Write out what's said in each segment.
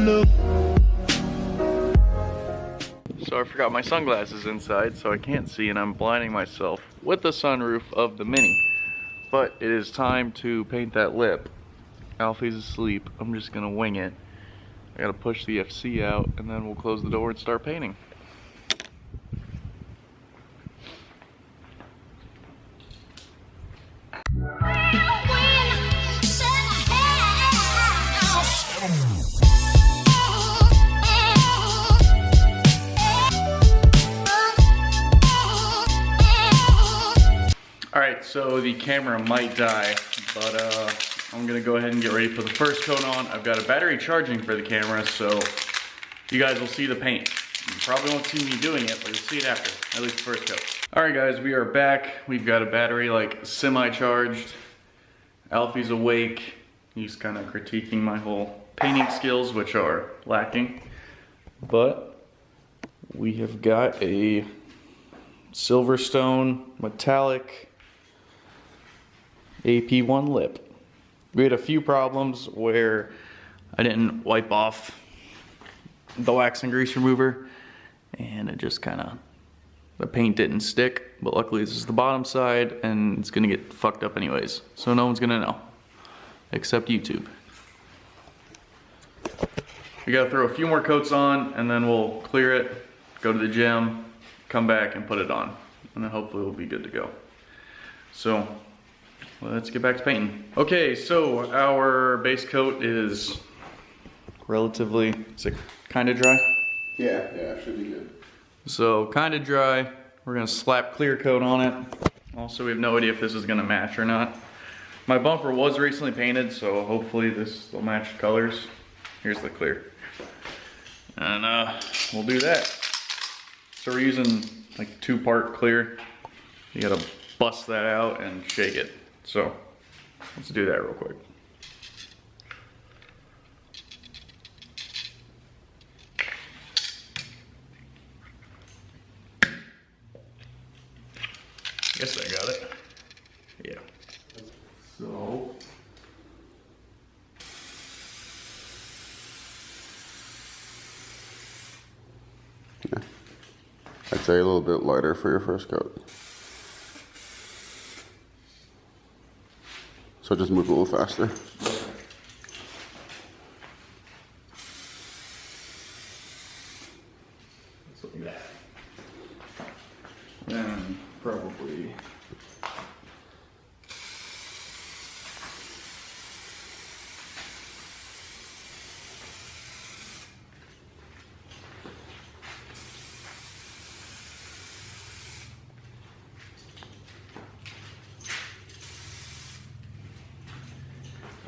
So I forgot my sunglasses inside, so I can't see, and I'm blinding myself with the sunroof of the Mini. But it is time to paint that lip. Alfie's asleep. I'm just gonna wing it. I gotta push the FC out, and then we'll close the door and start painting. Alright, so the camera might die, but I'm gonna go ahead and get ready for the first coat on. I've got a battery charging for the camera, so you guys will see the paint. You probably won't see me doing it, but you'll see it after, at least the first coat. Alright guys, we are back. We've got a battery like semi-charged. Alfie's awake. He's kind of critiquing my whole painting skills, which are lacking. But we have got a Silverstone metallic AP1 lip. We had a few problems where I didn't wipe off the wax and grease remover, and it just kind of, the paint didn't stick, but luckily this is the bottom side and it's gonna get fucked up anyways, so no one's gonna know except YouTube. We gotta throw a few more coats on and then we'll clear it, go to the gym, come back and put it on, and then hopefully we'll be good to go. So let's get back to painting. Okay, so our base coat is relatively, is it kind of dry? Yeah, should be good. So kind of dry. We're gonna slap clear coat on it. Also, we have no idea if this is gonna match or not. My bumper was recently painted, so hopefully this will match colors. Here's the clear. And we'll do that. So we're using like 2-part clear. You gotta bust that out and shake it. So let's do that real quick. Guess I got it. Yeah. So yeah, I'd say a little bit lighter for your first coat. So just move a little faster. Like that. Then probably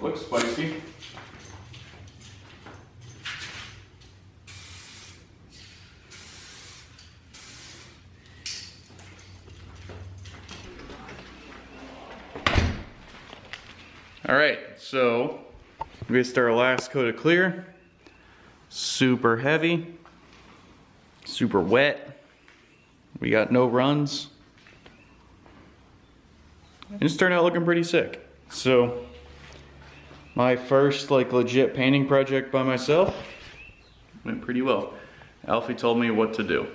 looks spicy. All right, so we start our last coat of clear. Super heavy, super wet. We got no runs. And it's turned out looking pretty sick. So my first like legit painting project by myself went pretty well. Alfie told me what to do.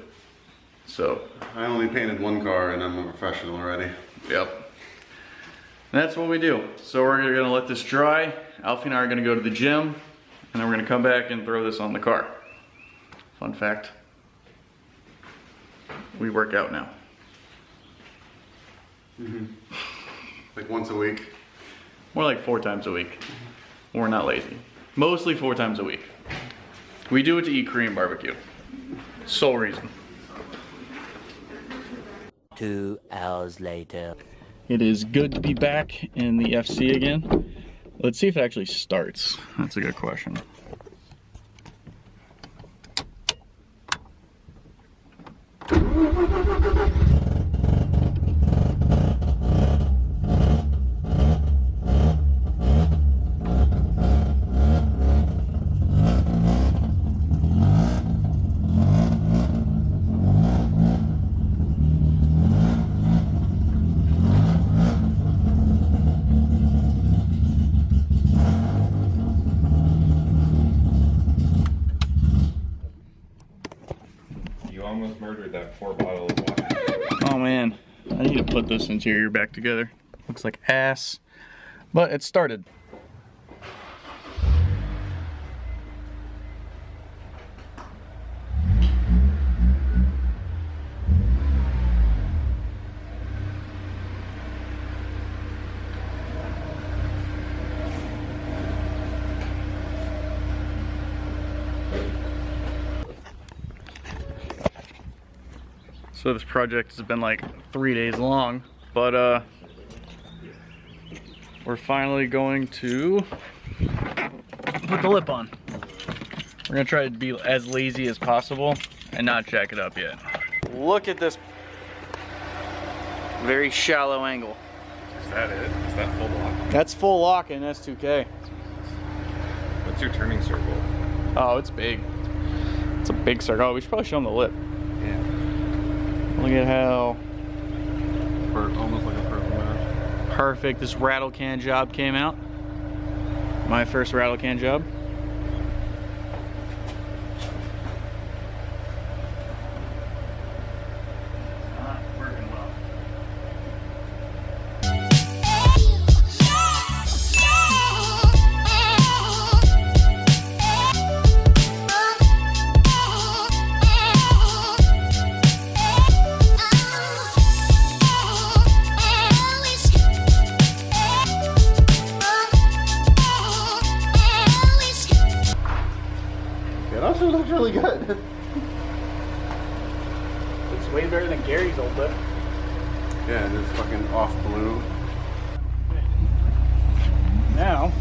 So I only painted one car and I'm a professional already. yep. And that's what we do. So we're gonna let this dry. Alfie and I are gonna go to the gym, and then we're gonna come back and throw this on the car. Fun fact, we work out now. Like once a week. More like 4 times a week. We're not lazy. Mostly 4 times a week. We do it to eat Korean barbecue. Sole reason. 2 hours later. It is good to be back in the FC again. Let's see if it actually starts. That's a good question. murdered that poor bottle of water. Oh man, I need to put this interior back together. Looks like ass, but it started. So this project has been like 3 days long, but we're finally going to put the lip on. We're gonna try to be as lazy as possible and not jack it up yet. Look at this very shallow angle. Is that it? Is that full lock? That's full lock in S2K. What's your turning circle? Oh, it's big. It's a big circle. Oh, we should probably show them the lip. Yeah. Look at how Almost like a purple match. perfect this rattle can job came out. My first rattle can job. Not working well. It also looks really good. It's way better than Gary's old lip. Yeah, it is fucking off blue. Now,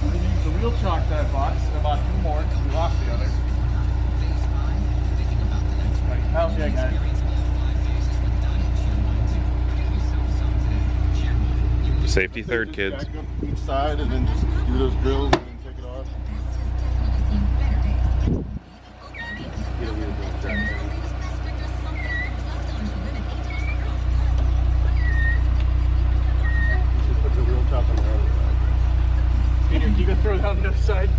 we're gonna use the wheel chalk that box and about 2 more because we lost the other. How's that, guys? Safety third, kids. Back up each side and then just do those drills and then take it off. You don't need to do that. Just put the wheel top on the other side. Peter, can you go throw it on the other side?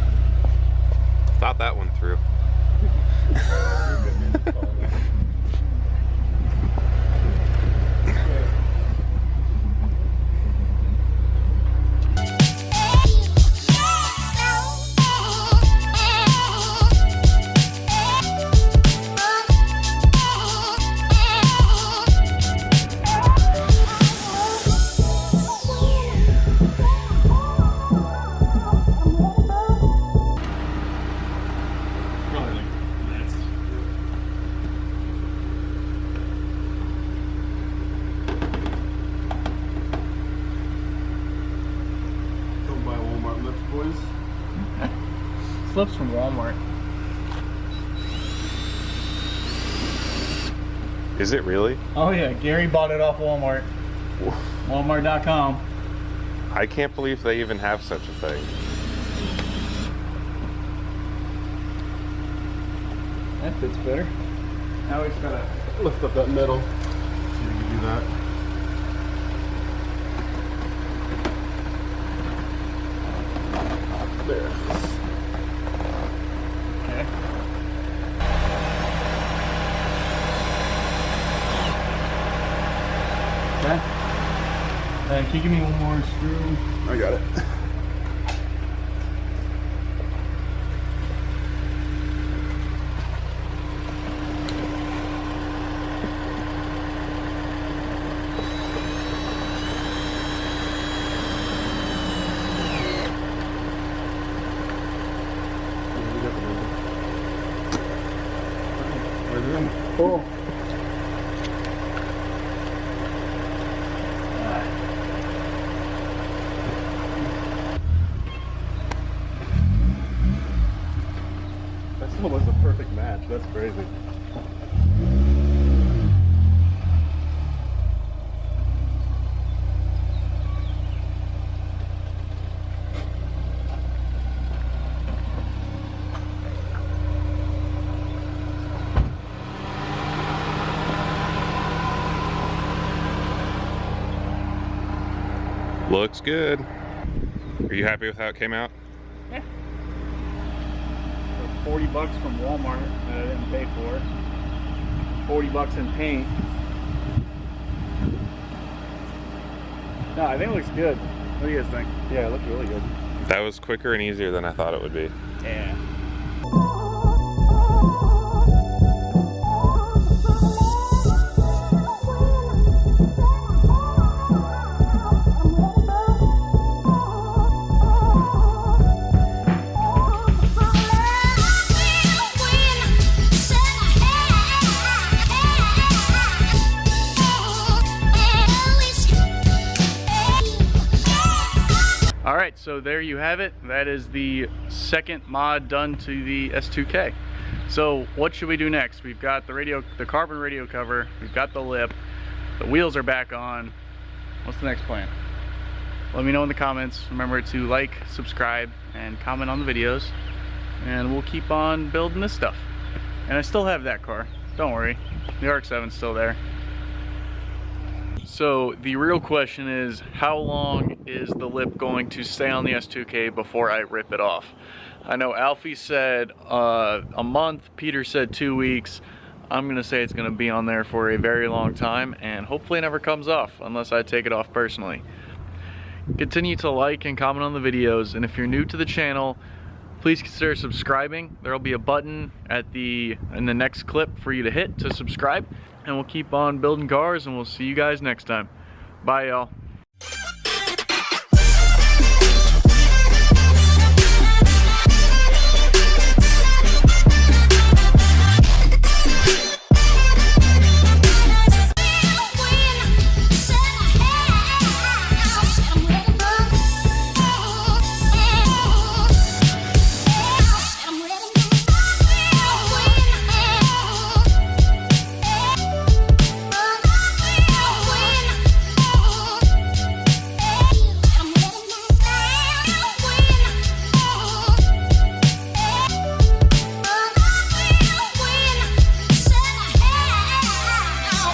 Thought that one through. Don't buy Walmart lips, boys. Slips from Walmart. Is it really? Oh yeah, Gary bought it off Walmart. Walmart.com. I can't believe they even have such a thing. That fits better. Now we just gotta Lift up that middle. See if you can do that. There it is. okay. Okay. Can you give me one more screw? I got it. Cool. That's almost a perfect match. That's crazy. Looks good. Are you happy with how it came out? Yeah. For $40 from Walmart that I didn't pay for. $40 in paint. No, I think it looks good. What do you guys think? Yeah, it looked really good. That was quicker and easier than I thought it would be. Yeah. Alright, so there you have it. That is the second mod done to the S2K. So what should we do next? We've got the carbon radio cover, we've got the lip, the wheels are back on. What's the next plan? Let me know in the comments. Remember to like, subscribe, and comment on the videos. And we'll keep on building this stuff. And I still have that car. Don't worry. The RX-7's still there. So the real question is, how long is the lip going to stay on the S2K before I rip it off? I know Alfie said a month, Peter said 2 weeks. I'm gonna say it's gonna be on there for a very long time, and hopefully it never comes off unless I take it off personally. Continue to like and comment on the videos, and if you're new to the channel, please consider subscribing. There'll be a button in the next clip for you to hit to subscribe. And we'll keep on building cars, and we'll see you guys next time. Bye, y'all.